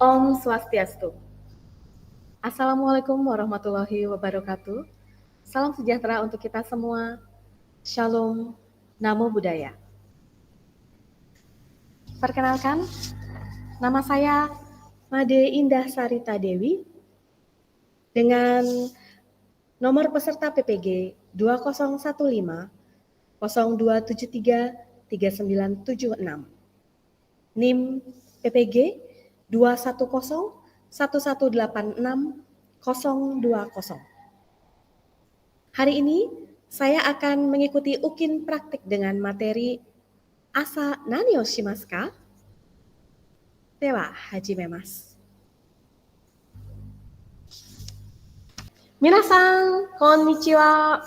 Om Swastiastu. Assalamualaikum warahmatullahi wabarakatuh. Salam sejahtera untuk kita semua. Shalom, Namo Buddhaya. Perkenalkan, nama saya Made Indah Sarita Dewi dengan nomor peserta PPG 2015 0273 3976. NIM PPG 210 1186 020. Hari ini saya akan mengikuti UKIN praktik dengan materi Asa nani o shimasu ka? Dewa hajimemasu. Minasan, konnichiwa.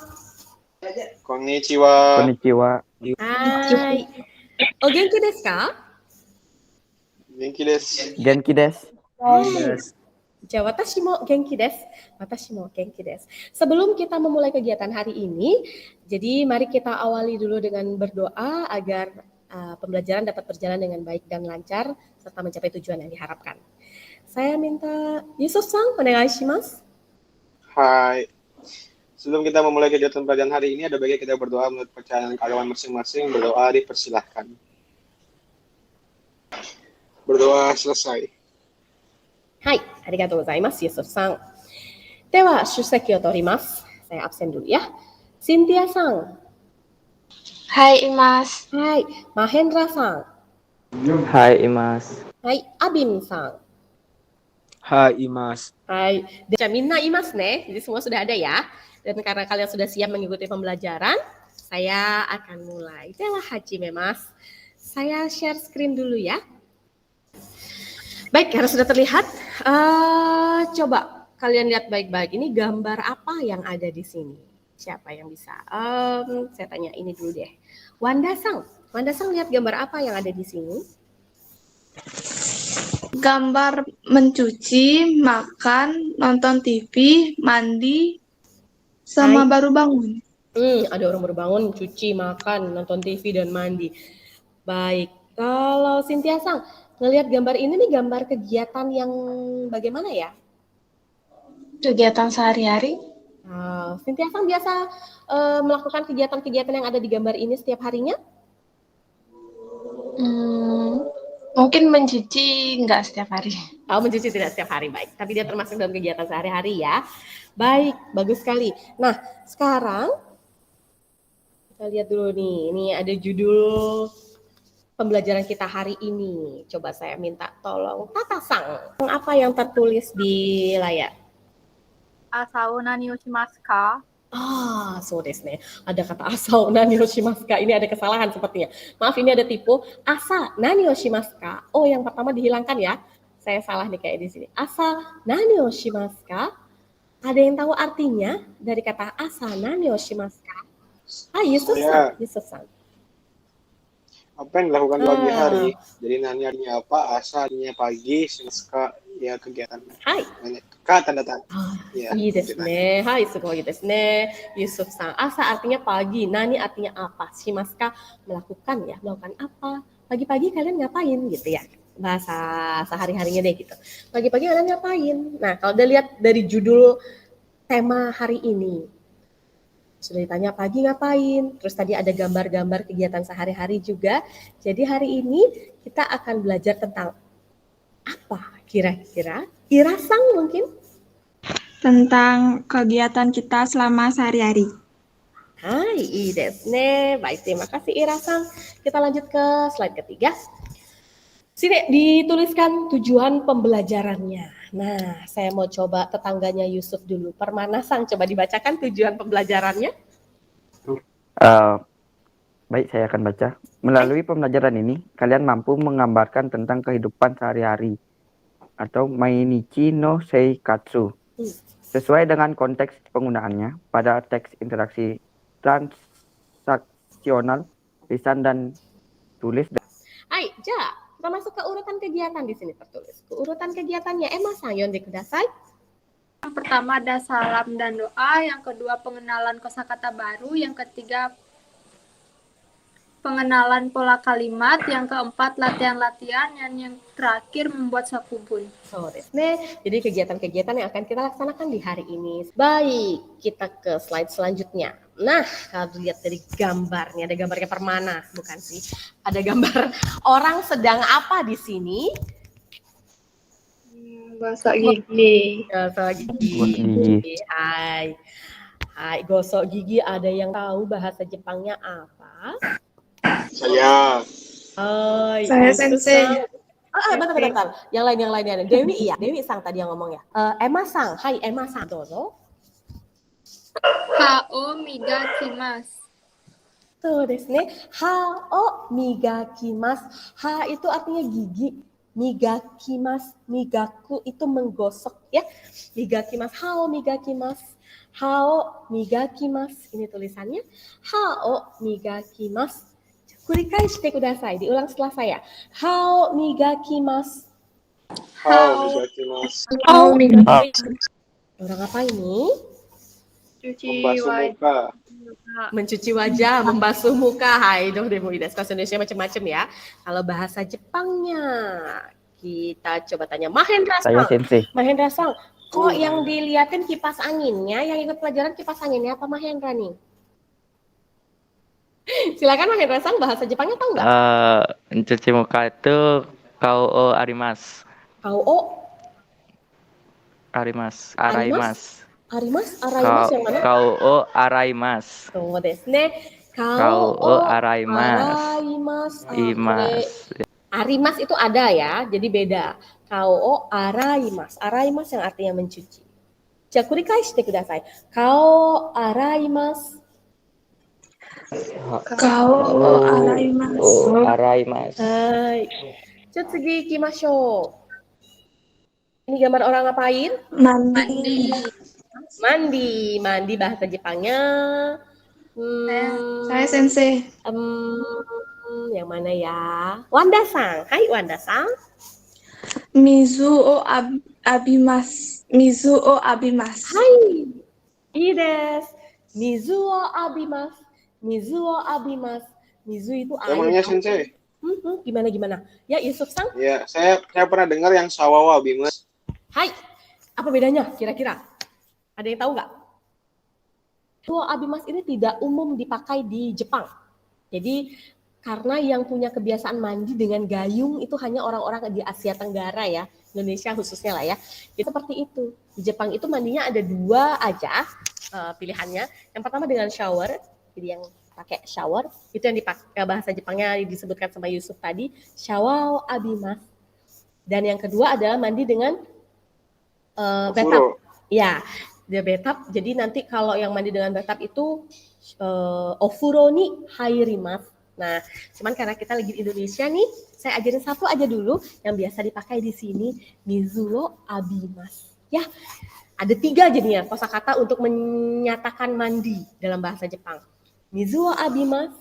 Konnichiwa. Konnichiwa. Hai. O genki desu ka? Genki desu. Genki desu. Ja, watashi mo genki desu. Watashi mo genki desu. Sebelum kita memulai kegiatan hari ini, jadi mari kita awali dulu dengan berdoa agar pembelajaran dapat berjalan dengan baik dan lancar serta mencapai tujuan yang diharapkan. Saya minta Yusuf-san, onegai shimasu. Hai. Sebelum kita memulai kegiatan pelajaran hari ini, ada baiknya kita berdoa menurut percayaan kalian masing-masing. Berdoa dipersilahkan. Berdoa selesai. Hai, arigatou gozaimasu, Yusuf-san. Dewa, shuseki o torimasu. Saya absen dulu ya. Cynthia-san. Hai, Imas. Hai, Mahendra-san. Hai, Imas. Hai, Abim-san. Hai, Imas. Hai, minna imasu ne. Jadi semua sudah ada ya. Dan karena kalian sudah siap mengikuti pembelajaran, saya akan mulai. Dewa hajimemasu. Saya share screen dulu ya. Baik, harus sudah terlihat. Coba kalian lihat baik-baik. Ini gambar apa yang ada di sini? Siapa yang bisa? Saya tanya ini dulu deh. Wanda-san. Wanda-san lihat gambar apa yang ada di sini? Gambar mencuci, makan, nonton TV, mandi, sama baru bangun. Ada orang baru bangun, cuci, makan, nonton TV, dan mandi. Baik, kalau Cynthia-san, ngelihat gambar ini nih gambar kegiatan yang bagaimana ya? Kegiatan sehari-hari. Cynthia-san biasa melakukan kegiatan-kegiatan yang ada di gambar ini setiap harinya? Mungkin mencuci nggak setiap hari. Mencuci tidak setiap hari, baik. Tapi dia termasuk dalam kegiatan sehari-hari ya. Baik, bagus sekali. Nah, sekarang kita lihat dulu nih. Ini ada judul pembelajaran kita hari ini. Coba saya minta tolong Tata-san. Apa yang tertulis di layar? Asao nani o shimasu ka? So desu ne. Ada kata asao nani o shimasu ka. Ini ada kesalahan sepertinya. Maaf, ini ada tipu. Asa nani o shimasu ka. Oh, yang pertama dihilangkan ya. Saya salah nih kayak di sini. Asa nani o shimasu ka? Ada yang tahu artinya dari kata asa nani o shimasu ka? Yusuf-san. Yusuf-san. Apa yang dilakukan di pagi hari? Jadi nani artinya apa? Asa artinya pagi, shimasu ya kegiatan. Hai. Ka tanda tanya. Ii desu ne. Hai, sugoi desu ne. Yusuf-san. Asa artinya pagi, nani artinya apa? Shimasu ka melakukan ya, melakukan apa? Pagi-pagi kalian ngapain gitu ya? Bahasa sehari-harinya deh gitu. Pagi-pagi kalian ngapain? Nah, kalau udah lihat dari judul tema hari ini, sudah ditanya pagi ngapain, terus tadi ada gambar-gambar kegiatan sehari-hari juga. Jadi hari ini kita akan belajar tentang apa kira-kira? Ira-san mungkin? Tentang kegiatan kita selama sehari-hari. Hai, ii desu ne. Baik, terima kasih Ira-san. Kita lanjut ke slide ketiga. Sini dituliskan tujuan pembelajarannya. Nah, saya mau coba tetangganya Yusuf dulu. Permana-san, coba dibacakan tujuan pembelajarannya. Baik, saya akan baca. Melalui pembelajaran ini, kalian mampu menggambarkan tentang kehidupan sehari-hari atau mainichi no seikatsu sesuai dengan konteks penggunaannya pada teks interaksi transaksional, lisan dan tulis. Hai, kita masuk ke urutan kegiatan di sini tertulis. Urutan kegiatannya, Emma-san, yonde kudasai. Yang pertama ada salam dan doa, yang kedua pengenalan kosakata baru, yang ketiga pengenalan pola kalimat, yang keempat latihan-latihan, dan yang terakhir membuat sakubun. So, jadi kegiatan-kegiatan yang akan kita laksanakan di hari ini. Baik, kita ke slide selanjutnya. Nah, kalau dilihat dari gambarnya, ada gambarnya Permana, bukan sih? Ada gambar orang sedang apa di sini? Gosok gigi. Gosok gigi. Gosok gigi. Hai. Hai, gosok gigi. Ada yang tahu bahasa Jepangnya apa? Saya. Hai, Saya Yusuf sensei. Sang. Bentar. Yang lain. Dewi iya, Dewi Sang tadi yang ngomong ya. Emma Sang, hai Emma Sang. Dozo. Hao migakimasu. Tuh, desne. Hao migakimasu. Ha itu artinya gigi. Migakimasu, migaku itu menggosok ya. Migakimasu, hao migakimasu. Hao migakimasu. Ini tulisannya. Hao migakimasu. Kurikai shite kudasai. Diulang setelah saya. Hao migakimasu. Hao migakimasu. Oh, migakimasu. Orang apa ini? Cuci Membasuh muka. Mencuci wajah, membasuh muka. Hai, doh demo idas. Bahasa Indonesia macam-macam ya. Kalau bahasa Jepangnya, kita coba tanya Mahendra Saya Sang. sensei. Mahendra Sang, kok yang dilihatin kipas anginnya, yang ikut pelajaran kipas anginnya apa Mahendra nih? Silakan Mahendra Sang, bahasa Jepangnya tahu nggak? Mencuci muka itu kao arimas. Kao, Araimas. arimas yang mana? Kao araimas. Tuh, desne. Kao araimas. Imas. Arimas itu ada ya, jadi beda. Kao araimas. Araimas yang artinya mencuci. Jakurikai shite kudasai. Kao araimas. Kao araimasu. Araimas. Hai. Tsugi ikimashou. Ini gambar orang ngapain? Mandi. Mandi bahasa Jepangnya. Saya sensei. Yang mana ya? Wanda Sang. Hai Wanda Sang. Mizu o abimasu. Mizu o abimasu. Hai. Ides. Mizu o abimasu. Mizu o abimasu. Mizu itu air. Emangnya sensei? Gimana? Ya Yusuf Sang. Ya, saya pernah dengar yang sawawa bimas. Hai. Apa bedanya kira-kira? Ada yang tahu nggak? Abimas ini tidak umum dipakai di Jepang. Jadi karena yang punya kebiasaan mandi dengan gayung itu hanya orang-orang di Asia Tenggara ya, Indonesia khususnya lah ya. Itu seperti itu. Di Jepang itu mandinya ada dua aja pilihannya. Yang pertama dengan shower, jadi yang pakai shower itu yang dipakai bahasa Jepangnya disebutkan sama Yusuf tadi, shawao abimas. Dan yang kedua adalah mandi dengan bathtub. Ya. Dia bathtub, jadi nanti kalau yang mandi dengan bathtub itu ofuro ni hairimasu. Nah, cuman karena kita lagi di Indonesia nih, saya ajarin satu aja dulu yang biasa dipakai di sini, mizuo abimasu. Ya, ada 3 jadinya kosakata untuk menyatakan mandi dalam bahasa Jepang. Mizuo abimasu,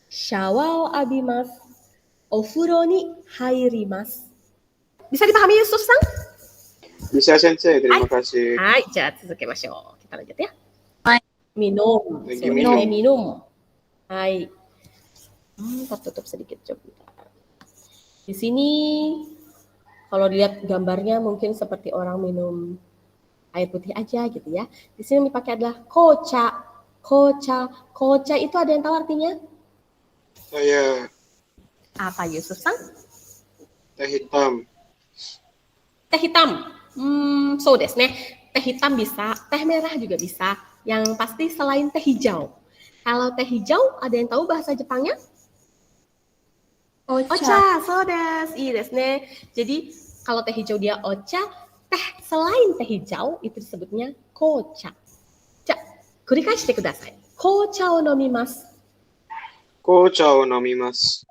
shawao abimasu, ofuro ni hairimasu. Bisa dipahami Yusuf Sang? Bisa sensei, terima kasih. Hai, tsukemashou. Kita lanjut ya. Hai. Minum. Lagi minum. Minum. Hai. Tertutup sedikit coba. Di sini kalau dilihat gambarnya mungkin seperti orang minum air putih aja gitu ya. Di sini yang dipakai adalah kocha. Kocha itu ada yang tahu artinya? Saya Apa Yusuf Sang? teh hitam. Teh hitam. So desu ne. Teh hitam bisa, teh merah juga bisa. Yang pasti selain teh hijau. Kalau teh hijau, ada yang tahu bahasa Jepangnya? Ocha, so desu. Iya desu ne. Jadi kalau teh hijau dia ocha, teh selain teh hijau itu disebutnya kocha. Ja, kurikai shite kudasai. Kocha o nomimasu. Kocha o nomimasu.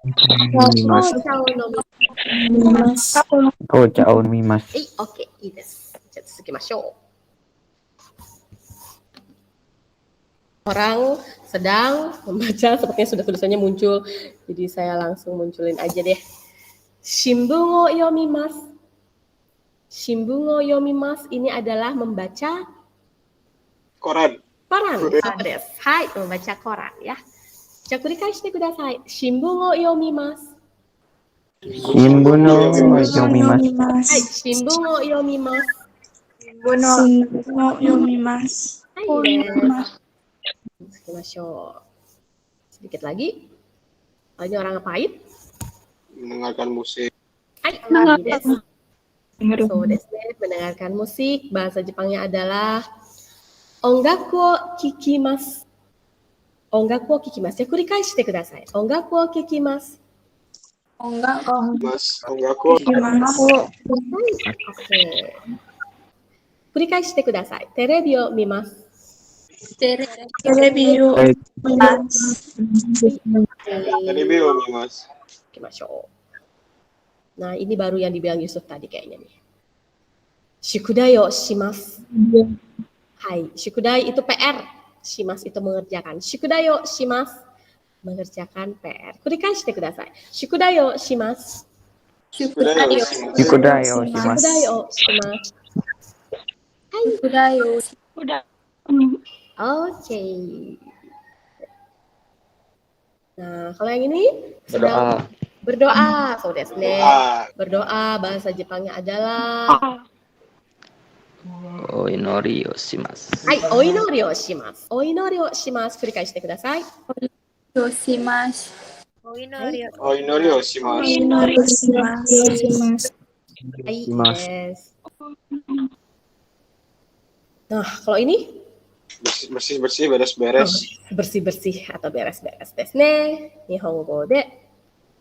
Kocha o nomimasu. Kocha o nomimasu. Oke,いいです。じゃあ続けましょう。Orang sedang membaca, sepertinya sudah tulisannya muncul, jadi saya langsung munculin aja deh. Shimbun o yomimasu. Shimbun o yomimasu ini adalah membaca Koran. koran. Hai, membaca koran ya. じゃあ繰り返してください。新聞を読みます。 Shimbun no yomimasu. はい、 yomimasu. 新聞を読みます。 Shinbu no yomimasu. はい、いいです。行きましょう。Sedikit lagi. Oh, ini orang ngapain? Mendengarkan musik. Hai,いいです。そうですね。Mendengarkan musik. Bahasa Jepangnya adalah ongaku wo kikimasu. Ongaku wo kikimasu. Ya, 繰り返してください。Ongaku wo kikimasu. Enggak. Mas, enggak Yomimasu. Oke. 繰り返してください。テレビを見ます。 Terebi yo mimasu. Tadi belum nih, Mas. 行きましょう。Nah, ini baru yang dibilang Yusuf tadi kayaknya nih. Shukudai o shimasu. Hai, shukudai itu PR. Shimasu itu mengerjakan. Shukudai o shimasu. Mengerjakan PR. Kurikashite kudasai. Shukudai o shimasu. Shukudai yo. Shukudai o shimasu. Shukudai o shimasu. Udah yuk. Oke. Nah, kalau yang ini Berdoa. berdoa. So desu ne. Ah, Berdoa bahasa Jepangnya adalah Oinori o shimasu. hai, oinori o shimasu. Oinori o shimasu. Kurikashite kudasai. Yoshimasu. oh inori yo shimasu. Inori shimasu. Hai, Shimasu. yes. Nah, kalau ini Bersih-bersih, beres-beres. bersih-bersih atau beres-beres desu ne. Nihongo de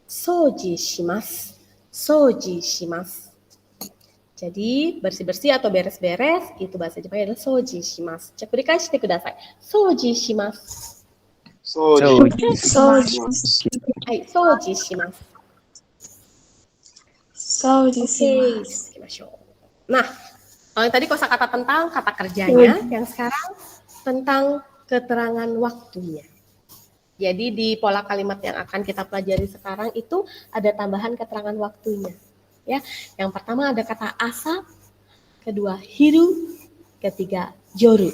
soji shimasu. Soji shimasu. Jadi bersih-bersih atau beres-beres itu bahasa Jepangnya adalah soji shimasu.じゃあ繰り返してください。soji shimasu. Soji. Soji. Hai, soji shimasu. Soji Oke, shimasu.行きましょう。Nah, kalau yang tadi kosakata tentang kata kerjanya, yang sekarang tentang keterangan waktunya. Jadi di pola kalimat yang akan kita pelajari sekarang itu ada tambahan keterangan waktunya. Ya, yang pertama ada kata asa, kedua hiru, ketiga yoru.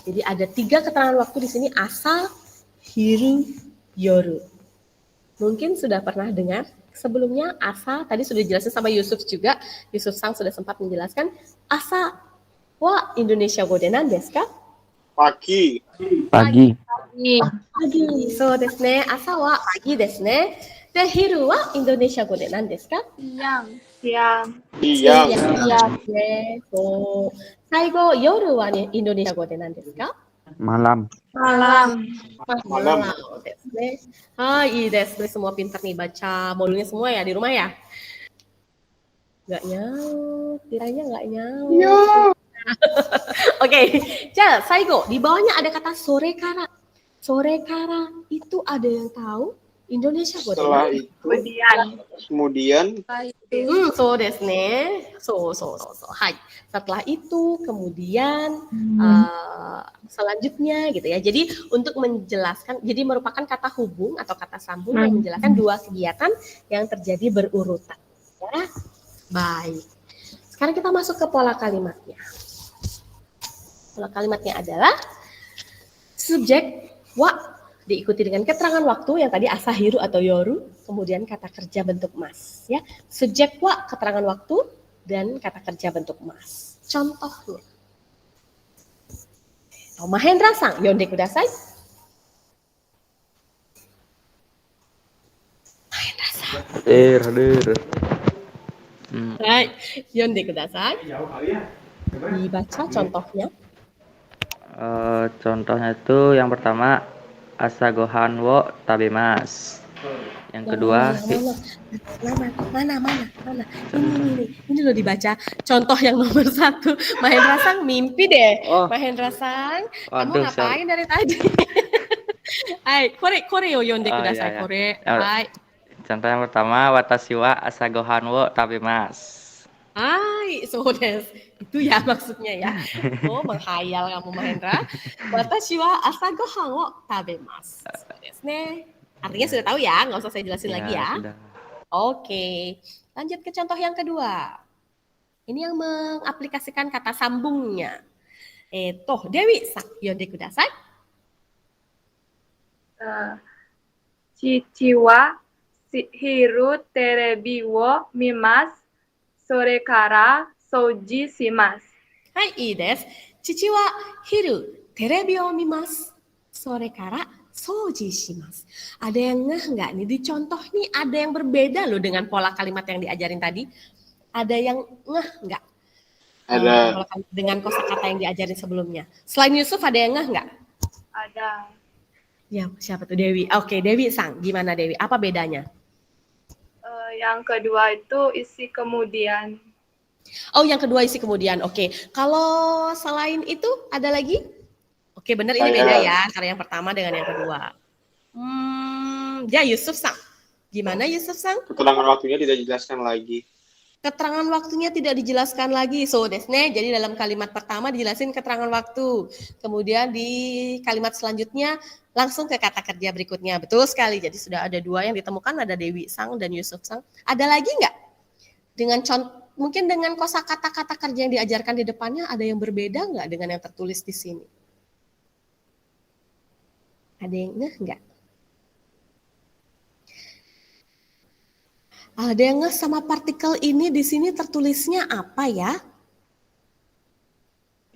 Jadi ada 3 keterangan waktu di sini, asa, hiru, yoru. Mungkin sudah pernah dengar sebelumnya asa, tadi sudah dijelasin sama Yusuf juga. Yusuf Sang sudah sempat menjelaskan asa wa Indonesia go de nan desu ka? Pagi. Pagi. Pagi. So desu ne. Asa wa pagi desu ne. De hiru wa Indonesia go de nan desu ka? Siang. Siang. Siang ne. So, saigo yoru wa ne Indonesia go de nan desu ka? Malam. Malam. Malam. Desu ne. Hai, desu ne. Semua pintar nih baca modulnya semua ya di rumah ya? Nggak nyaut, kiranya nggak nyaut. Oke, jadi saigo di bawahnya ada kata sore kara. Sore kara itu ada yang tahu? Indonesia go Setelah desu. itu, kemudian So desu ne. So. Hai. Setelah itu, kemudian selanjutnya gitu ya. Jadi untuk menjelaskan, jadi merupakan kata hubung atau kata sambung yang menjelaskan 2 kegiatan yang terjadi berurutan. Ya. Baik. Sekarang kita masuk ke pola kalimatnya. Pola kalimatnya adalah subjek wa diikuti dengan keterangan waktu yang tadi asa, hiru atau yoru, kemudian kata kerja bentuk mas, ya. Subjek wa keterangan waktu dan kata kerja bentuk mas. Contohnya. Mahendra Sang, yonde kudasai. Mahendra Sang. Hadir. Baik, yonde kudasai. Dibaca contohnya. Contohnya itu yang pertama asagohan wo tabemas. Yang kedua Mana? Ini loh dibaca. Contoh yang nomor 1. Mahendra Sang mimpi deh. Oh. Mahendra Sang, kamu Waduh, ngapain dari tadi? Hai, kore yo yonde Oh, kudasai, iya. kore. Ya. Hai. contoh yang pertama watashi wa asagohan wo tabemas. Hai, so desu. Itu ya maksudnya ya. Oh, menghayal kamu Mahendra. Watashi wa asa gohan wo tabemasu. So desu ne. Artinya sudah tahu ya, nggak usah saya jelasin lagi ya. Sudah. Oke, lanjut ke contoh yang kedua. Ini yang mengaplikasikan kata sambungnya. Dewi sak yonde kudasai. Chichiwa hiru terebi wo mimasu. Sore kara souji shimasu. Hai,いいです。父は昼テレビを見ます。それから掃除します. Ada yang ngeh nggak nih? Di contoh nih ada yang berbeda loh dengan pola kalimat yang diajarin tadi. Ada yang ngeh nggak? Ada. Dengan kosakata yang diajarin sebelumnya. Selain Yusuf ada yang ngeh nggak? Ada. Ya, siapa tuh? Dewi. Oke, Dewi Sang. Gimana Dewi? Apa bedanya? Yang kedua itu isi kemudian. Oh, yang kedua isi kemudian. Oke. Kalau selain itu ada lagi? Oke, benar ini beda ya antara yang pertama dengan yang kedua. Ya Yusuf Sang. Gimana Yusuf Sang? Keterangan waktunya tidak dijelaskan lagi. Keterangan waktunya tidak dijelaskan lagi. So, desne. Jadi dalam kalimat pertama dijelasin keterangan waktu. Kemudian di kalimat selanjutnya langsung ke kata kerja berikutnya. Betul sekali. Jadi sudah ada dua yang ditemukan, ada Dewi Sang dan Yusuf Sang. Ada lagi nggak? Dengan mungkin dengan kosakata kata kerja yang diajarkan di depannya ada yang berbeda nggak dengan yang tertulis di sini? Ada yang nggak? Ada yang nggak sama partikel ini di sini tertulisnya apa ya?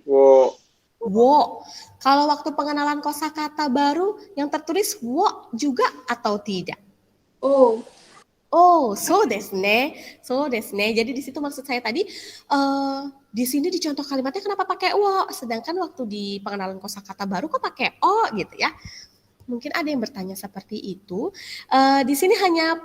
Wo. Kalau waktu pengenalan kosakata baru yang tertulis wo juga atau tidak? Oh, so desu ne. Jadi di situ maksud saya tadi di sini di contoh kalimatnya kenapa pakai wo, sedangkan waktu di pengenalan kosakata baru kok pakai o gitu ya. Mungkin ada yang bertanya seperti itu. Di sini hanya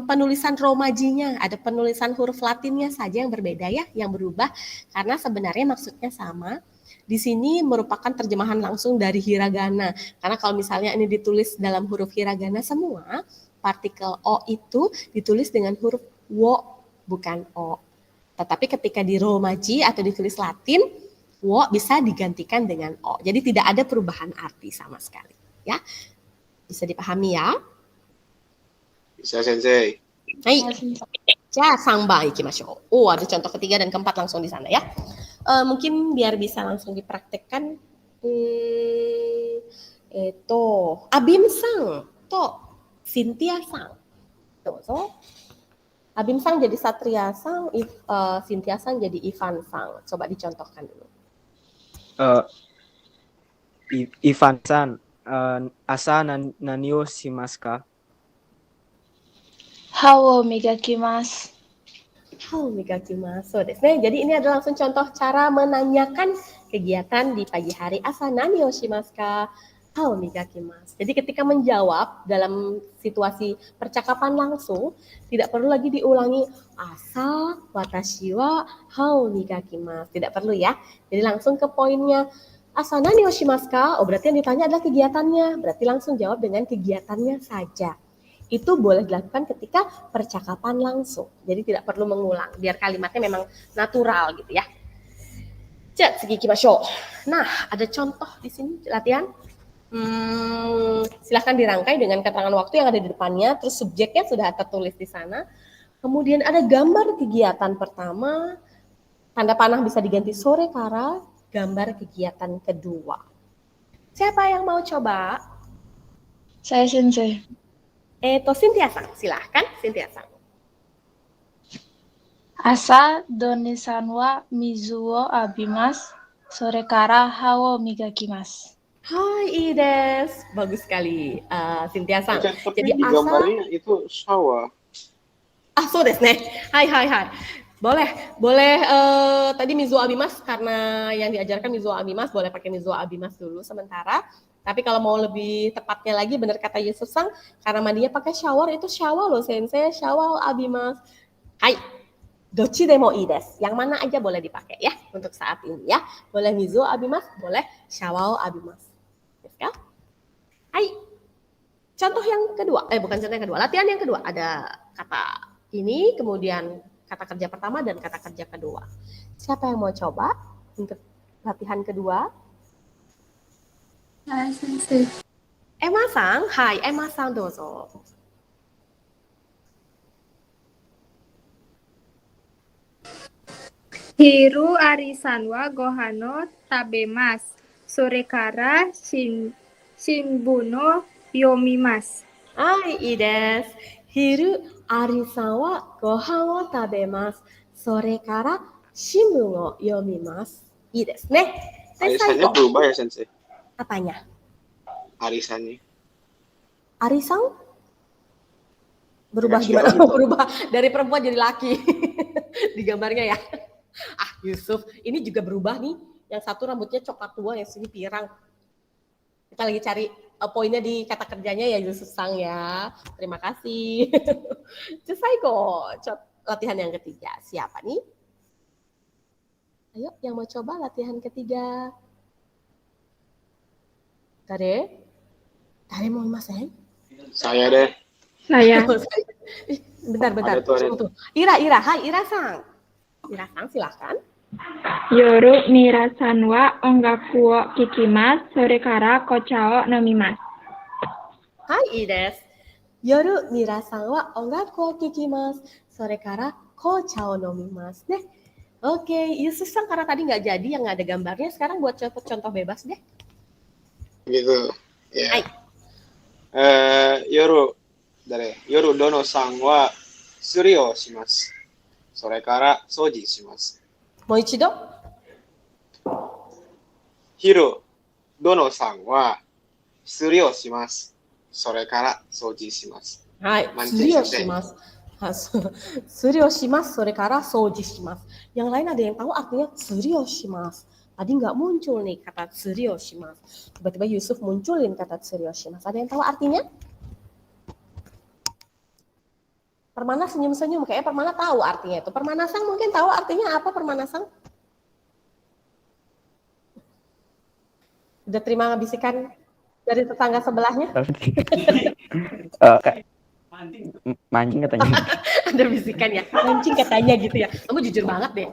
penulisan romajinya, ada penulisan huruf Latinnya saja yang berbeda ya, yang berubah karena sebenarnya maksudnya sama. Di sini merupakan terjemahan langsung dari hiragana. Karena kalau misalnya ini ditulis dalam huruf hiragana semua, partikel o itu ditulis dengan huruf wo, bukan o. Tetapi ketika di romaji atau ditulis Latin, wo bisa digantikan dengan o. Jadi tidak ada perubahan arti sama sekali, ya. Bisa dipahami ya? Bisa Sensei. Hai. Ja, sangba ikimashou. Oh, ada contoh ketiga dan keempat langsung di sana ya. Mungkin biar bisa langsung dipraktekkan. Abim-sang to Cynthia-sang. So, Abim-sang jadi Satria-sang, Cynthia-sang jadi Ivan-sang. Coba dicontohkan dulu. Ivan-san, asa nani o shimasu ka? Hao migakimasu. So, jadi ini adalah langsung contoh cara menanyakan kegiatan di pagi hari. Asa nani o shimasu ka? Hao migakimasu. Jadi ketika menjawab dalam situasi percakapan langsung, tidak perlu lagi diulangi asa watashi wa hao migakimasu. Tidak perlu ya. Jadi langsung ke poinnya. Asa nani o shimasu ka? Oh, berarti yang ditanya adalah kegiatannya. Berarti langsung jawab dengan kegiatannya saja. Itu boleh dilakukan ketika percakapan langsung. Jadi tidak perlu mengulang, biar kalimatnya memang natural gitu ya. Segi ikimashou. Nah, ada contoh di sini latihan. Silahkan dirangkai dengan keterangan waktu yang ada di depannya, terus subjeknya sudah tertulis di sana. Kemudian ada gambar kegiatan pertama, tanda panah bisa diganti sore kara, gambar kegiatan kedua. Siapa yang mau coba? Saya Sensei. Cynthia-san, silahkan Cynthia-san. Asa donisan wa mizu wo abimasu. Sore kara hao migakimasu. Hai Ides, bagus sekali Cynthia-san. Tapi Jadi di gambarnya itu sawa. so desu ne. Hai. Boleh tadi Mizuo Abimas karena yang diajarkan Mizuo Abimas, boleh pakai Mizuo Abimas dulu sementara. Tapi kalau mau lebih tepatnya lagi, benar kata Yusuf Sang, karena mandinya pakai shower, itu shower loh sensei, shower Abimas. Hai, dochi demo ii desu. Yang mana aja boleh dipakai ya untuk saat ini ya. Boleh Mizuo Abimas, boleh shower Abimas. Ya? Hai. Contoh yang kedua, bukan contoh yang kedua, latihan yang kedua. Ada kata ini, kemudian kata kerja pertama dan kata kerja kedua. Siapa yang mau coba untuk latihan kedua? Hai, Sensei. Emma-san, hai, Emma-san dozo. Hiru arisan wa gohano tabemasu. Sore kara shinbun no yomimasu. Hai, Ides. Hiru ari-san wa gohan wo tabemasu. Sore kara shimbun wo yomimasu. Ii desu ne. Arisannya berubah ya, Sensei? Apanya? Arisannya. Arisan? Berubah Ya, gimana? sudah gitu. Berubah dari perempuan jadi laki. Di gambarnya ya. Ah, Yusuf, ini juga berubah nih. Yang satu rambutnya coklat tua, yang sini pirang. Kita lagi cari poinnya di kata kerjanya ya Yusuf Sang ya. Terima kasih. Jusaigo, latihan yang ketiga. Siapa nih? Ayo, yang mau coba latihan ketiga. Dare mau imasen? Saya deh. Saya. Bentar. Ada tuh, ada. Tunggu. Ira, hai Ira-sang. Ira-sang silahkan. Yoru mirasan wa ongaku wo kikimasu. Sore kara kocha wo nomimasu. Hai Ides. Yoru mirasan wa ongaku wo kikimasu. Sore kara kocha wo nomimasu. Deh. Oke, Yusuf Sang karena tadi nggak jadi yang nggak ada gambarnya, sekarang buat contoh bebas deh. Gitu. Ya. Hai. Yoru dono san wa suri o shimasu. Sore kara soji shimasu. Mau ichido? Hiru dono san wa suri o shimasu. Sore kara soji shimasu. Hai, Mancing suri o sensei. shimasu. Suri o shimasu, sore kara soji shimasu. Yang lain ada yang tahu artinya suri o shimasu. Tadi nggak muncul nih kata suri o shimasu. Tiba-tiba Yusuf munculin kata suri o shimasu. Ada yang tahu artinya? Permana senyum-senyum, kayaknya Permana tahu artinya itu. Permana Sang mungkin tahu artinya apa Permana Sang? Udah terima bisikan dari tetangga sebelahnya? Mancing katanya. Ada bisikan ya, mancing katanya gitu ya. Kamu jujur banget deh.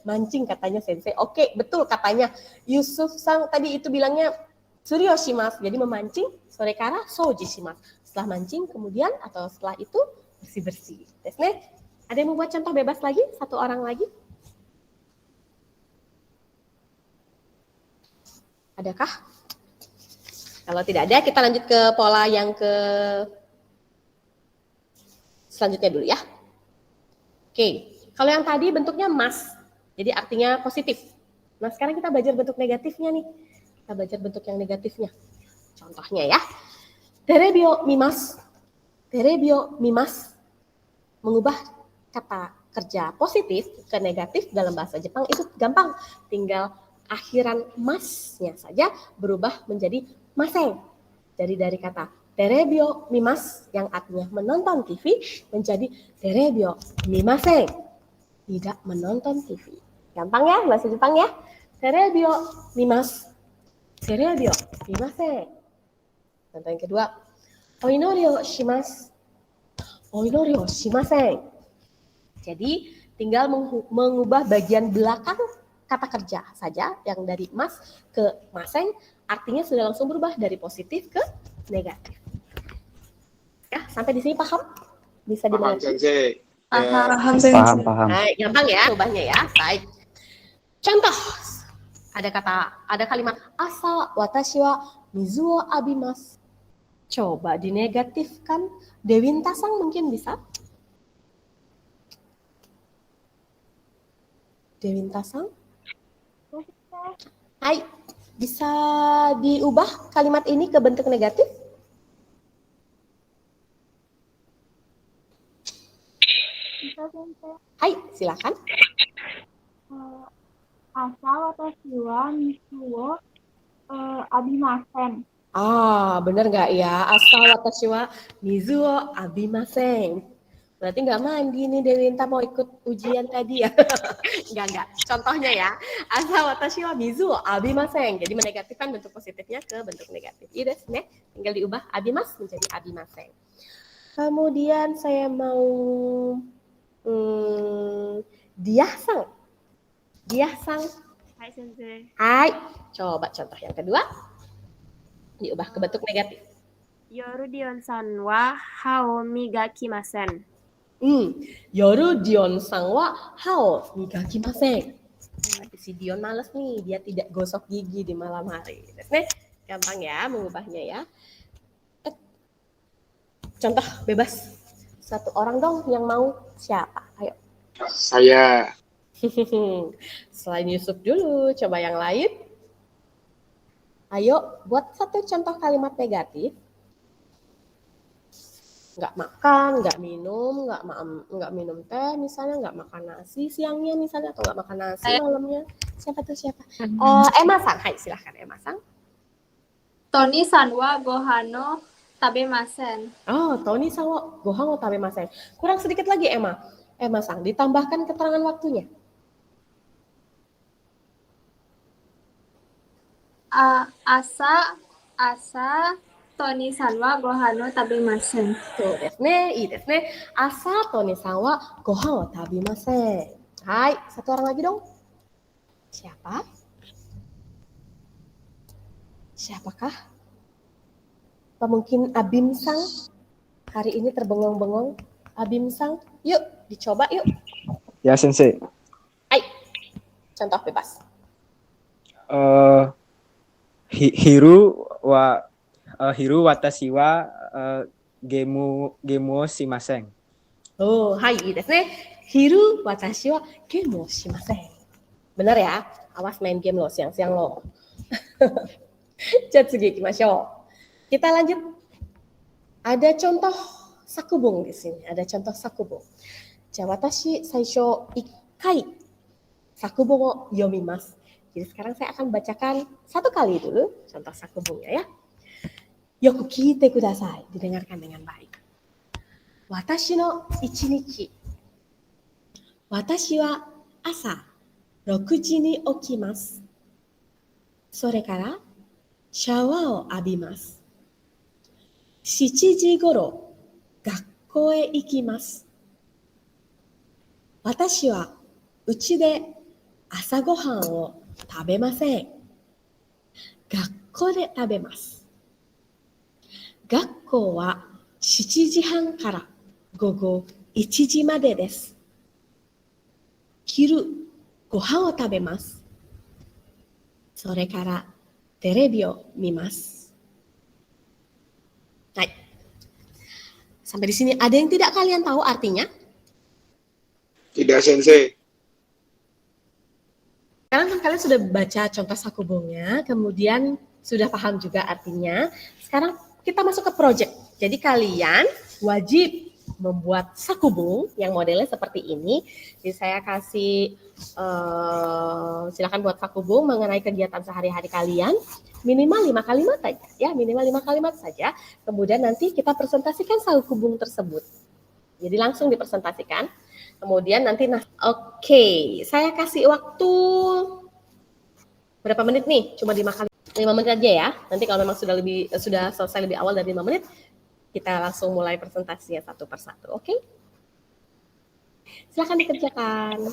Mancing katanya Sensei. Oke, betul katanya. Yusuf Sang tadi itu bilangnya Suryo shimasu, jadi memancing. Sore kara soji shimasu. Setelah mancing kemudian atau setelah itu bersih-bersih. Desne, ada yang mau buat contoh bebas lagi? Satu orang lagi? Adakah? Kalau tidak ada, kita lanjut ke pola yang selanjutnya dulu ya. Oke, kalau yang tadi bentuknya mas, jadi artinya positif. Nah sekarang kita belajar bentuk negatifnya nih. Kita belajar bentuk yang negatifnya. Contohnya ya, terebio mimas, mengubah kata kerja positif ke negatif dalam bahasa Jepang itu gampang. Tinggal akhiran masnya saja berubah menjadi maseng. Jadi dari kata terebio mimas yang artinya menonton TV menjadi terebio mimaseng, tidak menonton TV. Gampang ya bahasa Jepang ya. Terebio mimas, terebio mimaseng. Contoh yang kedua, oinori o shimasu, oinori o shimaseng. Jadi tinggal mengubah bagian belakang kata kerja saja yang dari mas ke maseng, artinya sudah langsung berubah dari positif ke negatif. Ya, sampai di sini paham? Bisa Paham, dimengerti? Sensei. Ya. Paham. Baik, gampang ya ubahnya ya. Baik. Contoh, ada kalimat asa watashi wa mizu wo abimasu. Coba dinegatifkan. Dewinta Sang mungkin bisa? Dewinta Sang? Hai, bisa diubah kalimat ini ke bentuk negatif? Hai, silakan. Asa watashi wa mizu wo abimasen. Ah, bener nggak ya? Asa watashi wa mizu wo abimasen. Berarti nggak mandi nih Dewinta mau ikut ujian tadi ya? Enggak. Contohnya ya, asa watashi wa mizu wo abimasen. Jadi menegatifkan bentuk positifnya ke bentuk negatif. Iya desu ne? Tinggal diubah abimas menjadi abimasen. Kemudian saya mau Diah-sang. Hai Sensei. Hai. Coba contoh yang kedua. Diubah ke bentuk negatif. Yoru dion-san wa hao migakimasen. Yoru Dion-sang wa hao migakimasen. Si Dion males nih, dia tidak gosok gigi di malam hari. Gampang ya mengubahnya ya. Contoh bebas. Satu orang dong yang mau, siapa? Ayo. Saya. Selain Yusuf dulu, coba yang lain. Ayo, buat satu contoh kalimat negatif. Nggak makan, nggak minum, nggak minum teh misalnya, nggak makan nasi siangnya misalnya, atau nggak makan nasi malamnya. Siapa tuh siapa? Emma-san, hai silahkan Emma-san. Tony Sanwa Gohano Tabemasen. Oh, Tony Sanwa Gohano Tabemasen. Kurang sedikit lagi Emma. Emma-san, ditambahkan keterangan waktunya. Asa Tony Sanwa Gohano Tabemasen. そうですね。いいですね。朝、Tonyさんはご飯を食べません。はい。Satu orang lagi dong. Siapa? Siapakah? Apa mungkin Abim Sang? Hari ini terbengong-bengong. Abim Sang. Yuk, dicoba yuk. Ya, Sensei. Hai. Contoh bebas. Hiru watashi wa gemu shimasen. Oh, hai, ii desu ne. Hiru watashi wa game wo shimasen. Benar ya? Awas main game lo siang-siang lo. Jatsugi ikimashou. Kita lanjut. Ada contoh sakubung di sini. Ada contoh sakubung. Ja, watashi saisho 1 kai sakubung wo yomimasu. Jadi sekarang saya akan bacakan 1 kali dulu contoh sakubungnya ya. Yoku kiite kudasai. Didengarkan dengan baik. Watashi no ichinichi. Watashi wa asa 6時に起きます。それからシャワーを浴びます。7時ごろ学校へ行きます。私はうちで朝ごはんを食べません。学校で食べます。学校は7時半から午後1時までです。昼ご飯を食べます。それからテレビを見ます。Hai. Sampai di sini ada yang tidak kalian tahu artinya? Tidak, Sensei. Sekarang kan kalian sudah baca contoh sakubungnya, kemudian sudah paham juga artinya. Sekarang kita masuk ke project. Jadi kalian wajib membuat sakubung yang modelnya seperti ini. Jadi saya kasih silakan buat sakubung mengenai kegiatan sehari-hari kalian. Minimal 5 kalimat saja, ya minimal 5 kalimat saja. Kemudian nanti kita presentasikan sakubung tersebut. Jadi langsung dipresentasikan. Kemudian nanti, oke, saya kasih waktu berapa menit nih? Cuma 5 menit aja ya. Nanti kalau memang sudah selesai lebih awal dari 5 menit, kita langsung mulai presentasinya satu persatu, oke? Silakan dikerjakan.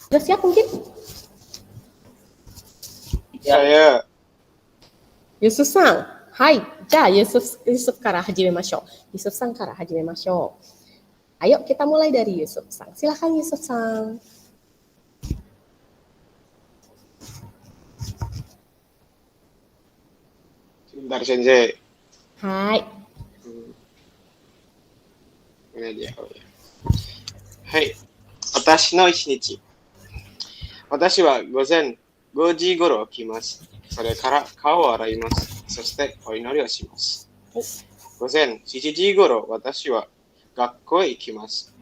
Sudah siap mungkin? Saya. Yusuf-san, hai. Ja, Yusuf kara hajimemashou. Yusuf-san kara hajimemashou. Ayo kita mulai dari Yusuf-san. Silakan Yusuf-san. Sebentar, Sensei. Hai. Ini dia. Oh, ya. Hai. Watashi no ichinichi. Watashi wa gozen 5時頃起きます。それから顔を洗います。そしてお祈りをします。午前7時頃、私は学校へ行きます。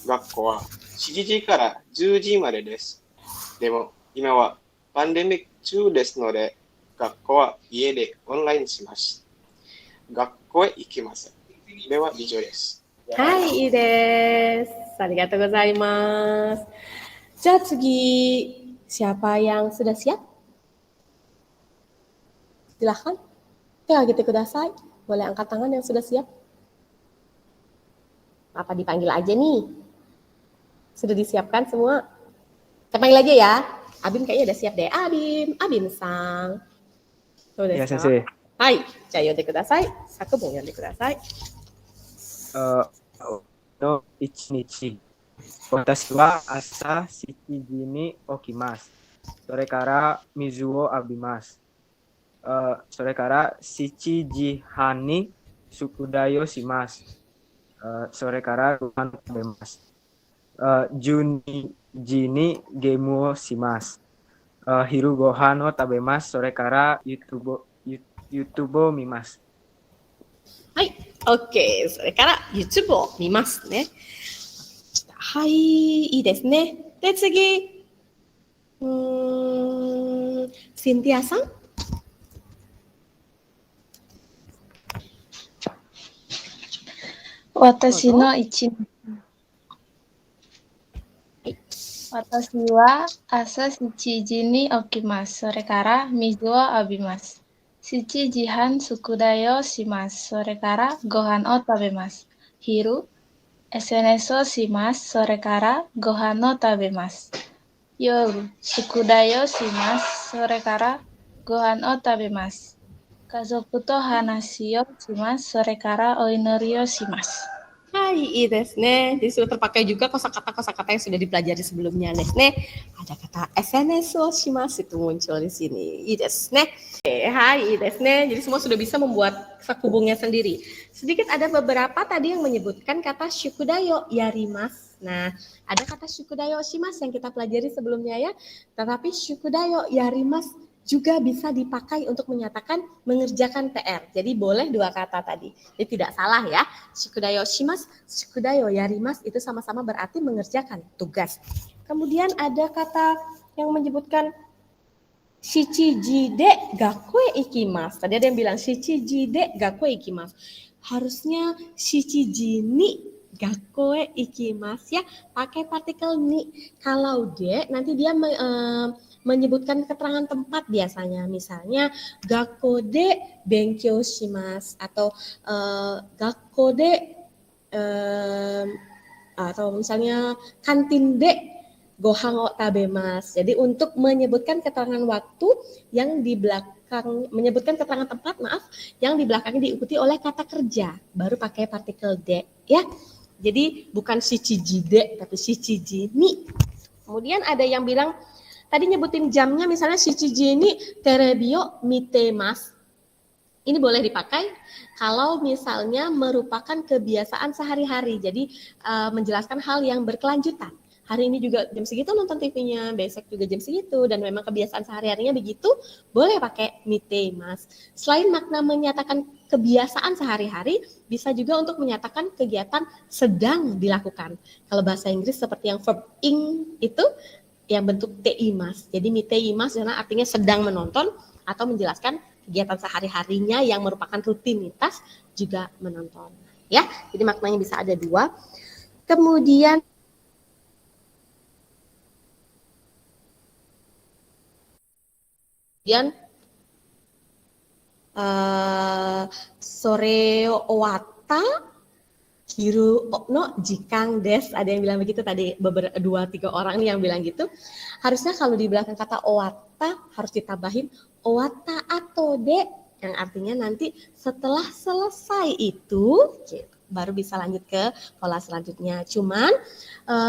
学校は7時から10時までです。でも今はパンデミック中ですので、学校は家でオンラインします。学校へ行きません。では以上です。はい、いいです。ありがとうございます。じゃあ次、siapa yang sudah siap? Silahkan. Agite kudasai. Boleh angkat tangan yang sudah siap. Apa dipanggil aja nih? Sudah disiapkan semua? Saya panggil aja ya. Abim kayaknya udah siap deh. Abim-san. Ya, Sensei. Hai,じゃあ呼んでください。作文読んでください。の1日。私は朝7時に起きます。それから水を浴びます。それから7時半に sukudayo shimasu. Sore kara gohan o tabemasu. Juni ni game wo shimasu. Hiru gohan o tabemasu. Sore kara YouTubeを見ます。はい、OK。それから YouTube を見ますね。はい、いいですね。で、次。シンティアさん。私の一日。私は朝7時に起きます。それから水を浴びます。7時半宿題をします。それからご飯を食べます。昼、SNS をします。それからご飯を食べます。夜、宿題をします。それからご飯を食べます。家族と話をします。それからお祈りをします。Hai,いいですね。Jadi sudah terpakai juga kosakata-kosakata yang sudah dipelajari sebelumnya, Desne. Ada kata SNS wo shimasu itu muncul di sini. I desu ne. Hai, i desu ne. Jadi semua sudah bisa membuat sakubungnya sendiri. Sedikit ada beberapa tadi yang menyebutkan kata shukudayo yarimasu. Nah, ada kata shukudayo shimasu yang kita pelajari sebelumnya ya. Tetapi shukudayo yarimasu juga bisa dipakai untuk menyatakan mengerjakan PR. Jadi boleh dua kata tadi. Jadi tidak salah ya. Shukudayo shimasu, shukudayo yarimasu itu sama-sama berarti mengerjakan tugas. Kemudian ada kata yang menyebutkan shichiji de gakue ikimasu. Tadi ada yang bilang shichiji de gakue ikimasu. Harusnya shichiji ni gakue ikimasu ya. Pakai partikel ni. Kalau de nanti dia menyebutkan keterangan tempat biasanya, misalnya gakko de benkyou shimasu atau gakko de atau misalnya kantin de gohan o tabemasu. Jadi untuk menyebutkan keterangan waktu yang di belakang, menyebutkan keterangan tempat, maaf, yang di belakangnya diikuti oleh kata kerja, baru pakai partikel de ya. Jadi bukan shichiji de tapi shichiji ni. Kemudian ada yang bilang tadi nyebutin jamnya, misalnya shichiji ni terebio mitemasu. Ini boleh dipakai kalau misalnya merupakan kebiasaan sehari-hari. Jadi menjelaskan hal yang berkelanjutan. Hari ini juga jam segitu nonton TV-nya, besok juga jam segitu, dan memang kebiasaan sehari-harinya begitu, boleh pakai mitemasu. Selain makna menyatakan kebiasaan sehari-hari, bisa juga untuk menyatakan kegiatan sedang dilakukan. Kalau bahasa Inggris seperti yang verb ing itu, yang bentuk teimas. Jadi miteimas artinya sedang menonton atau menjelaskan kegiatan sehari-harinya yang merupakan rutinitas juga menonton. Ya, jadi maknanya bisa ada dua. Kemudian sore owata hiru no jikang des, ada yang bilang begitu tadi, 2-3 orang nih yang bilang gitu. Harusnya kalau di belakang kata owata harus ditambahin owata atau de, yang artinya nanti setelah selesai itu baru bisa lanjut ke pola selanjutnya. Cuman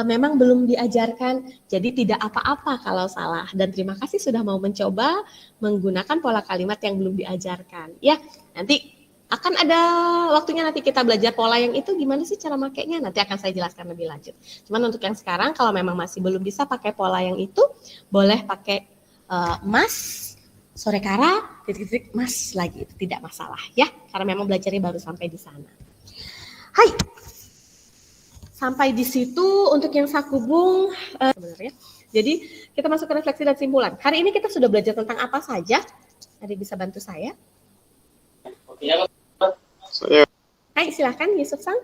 memang belum diajarkan, jadi tidak apa-apa kalau salah. Dan terima kasih sudah mau mencoba menggunakan pola kalimat yang belum diajarkan. Ya, nanti akan ada waktunya nanti kita belajar pola yang itu gimana sih cara makainya, nanti akan saya jelaskan lebih lanjut. Cuman untuk yang sekarang kalau memang masih belum bisa pakai pola yang itu, boleh pakai mas, sore kara, titik-titik mas lagi, itu tidak masalah ya, karena memang belajarnya baru sampai di sana. Hai, sampai di situ untuk yang sakubung sebenarnya. Jadi kita masuk ke refleksi dan simpulan. Hari ini kita sudah belajar tentang apa saja? Ada bisa bantu saya? Hai, silakan Yusuf-san.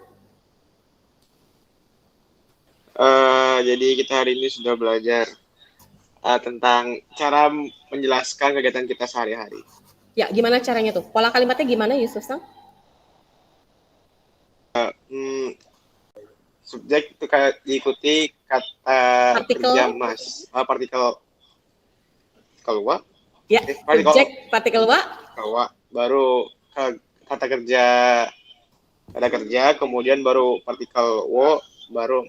Jadi kita hari ini sudah belajar tentang cara menjelaskan kegiatan kita sehari-hari. Ya, gimana caranya tuh? Pola kalimatnya gimana Yusuf-san? Subjek itu kayak diikuti kata partikel kerja mas, partikel wa. Ya, subjek partikel wa. Baru kata kerja, kemudian baru partikel wo, baru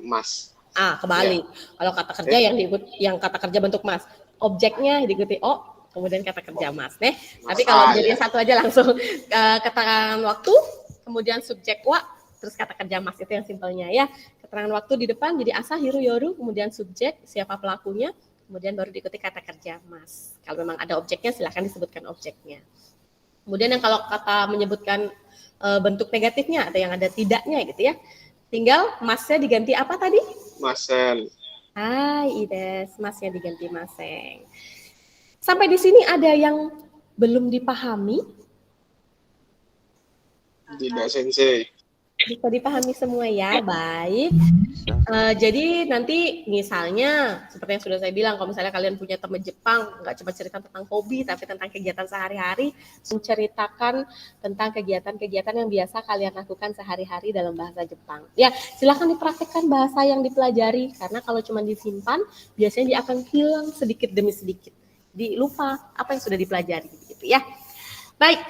mas. Kebalik. Ya. Kalau kata kerja yang kata kerja bentuk mas, objeknya diikuti o, kemudian kata kerja mas. Tapi kalau jadi satu aja langsung keterangan waktu, kemudian subjek wa, terus kata kerja mas, itu yang simpelnya ya. Keterangan waktu di depan jadi asa, hiru, yoru, kemudian subjek, siapa pelakunya, kemudian baru diikuti kata kerja mas. Kalau memang ada objeknya silahkan disebutkan objeknya. Kemudian yang kalau kata menyebutkan bentuk negatifnya atau yang ada tidaknya gitu ya, tinggal masnya diganti apa tadi? Masen. Ides, masnya diganti maseng. Sampai di sini ada yang belum dipahami? Tidak, sensei. Bisa dipahami semua ya, baik. Jadi nanti misalnya seperti yang sudah saya bilang, kalau misalnya kalian punya teman Jepang, nggak cuma cerita tentang hobi, tapi tentang kegiatan sehari-hari, menceritakan tentang kegiatan-kegiatan yang biasa kalian lakukan sehari-hari dalam bahasa Jepang. Ya, silakan dipraktikkan bahasa yang dipelajari, karena kalau cuma disimpan, biasanya dia akan hilang sedikit demi sedikit. Lupa apa yang sudah dipelajari, gitu ya. Baik.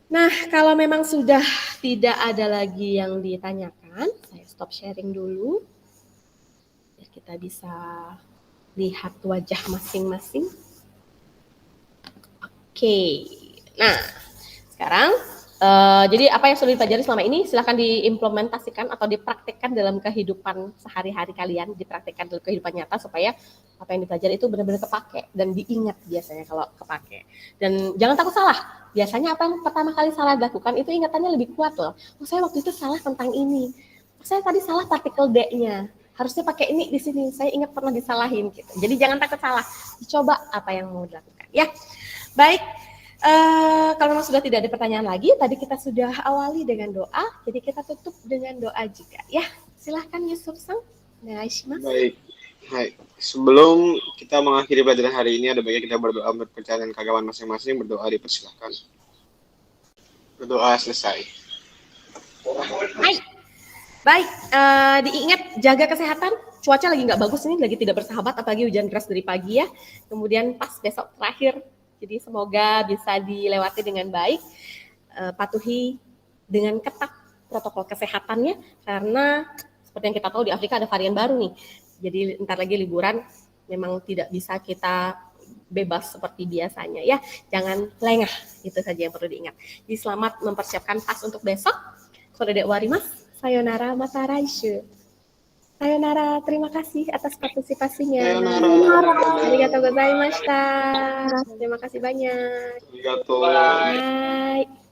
Nah, kalau memang sudah tidak ada lagi yang ditanyakan, saya stop sharing dulu. Biar kita bisa lihat wajah masing-masing. Oke. Nah, sekarang jadi apa yang sudah dipelajari selama ini silahkan diimplementasikan atau dipraktikkan dalam kehidupan sehari-hari kalian, dipraktikkan dalam kehidupan nyata supaya apa yang dipelajari itu benar-benar kepake dan diingat biasanya kalau kepake. Dan jangan takut salah. Biasanya apa yang pertama kali salah dilakukan itu ingatannya lebih kuat loh. Saya waktu itu salah tentang ini. Saya tadi salah partikel D-nya. Harusnya pakai ini di sini. Saya ingat pernah disalahin gitu. Jadi jangan takut salah. Dicoba apa yang mau dilakukan ya. Baik. Kalau memang sudah tidak ada pertanyaan lagi, tadi kita sudah awali dengan doa, jadi kita tutup dengan doa juga ya. Silahkan Yusuf-san. Baik. Hai. Sebelum kita mengakhiri pelajaran hari ini, ada baiknya kita berdoa berpercaya dengan keagamaan masing-masing. Berdoa dipersilahkan. Berdoa selesai. Hai. Baik, diingat jaga kesehatan. Cuaca lagi nggak bagus ini, lagi tidak bersahabat, apalagi hujan deras dari pagi ya. Kemudian pas besok terakhir. Jadi semoga bisa dilewati dengan baik, patuhi dengan ketat protokol kesehatannya, karena seperti yang kita tahu di Afrika ada varian baru nih. Jadi ntar lagi liburan memang tidak bisa kita bebas seperti biasanya ya. Jangan lengah, itu saja yang perlu diingat. Jadi selamat mempersiapkan tas untuk besok. Sorede warimasu. Sayonara mata raishu. Sayonara, terima kasih atas partisipasinya. Sayonara. Arigatou gozaimashita. Terima kasih banyak. Arigatou. Bye.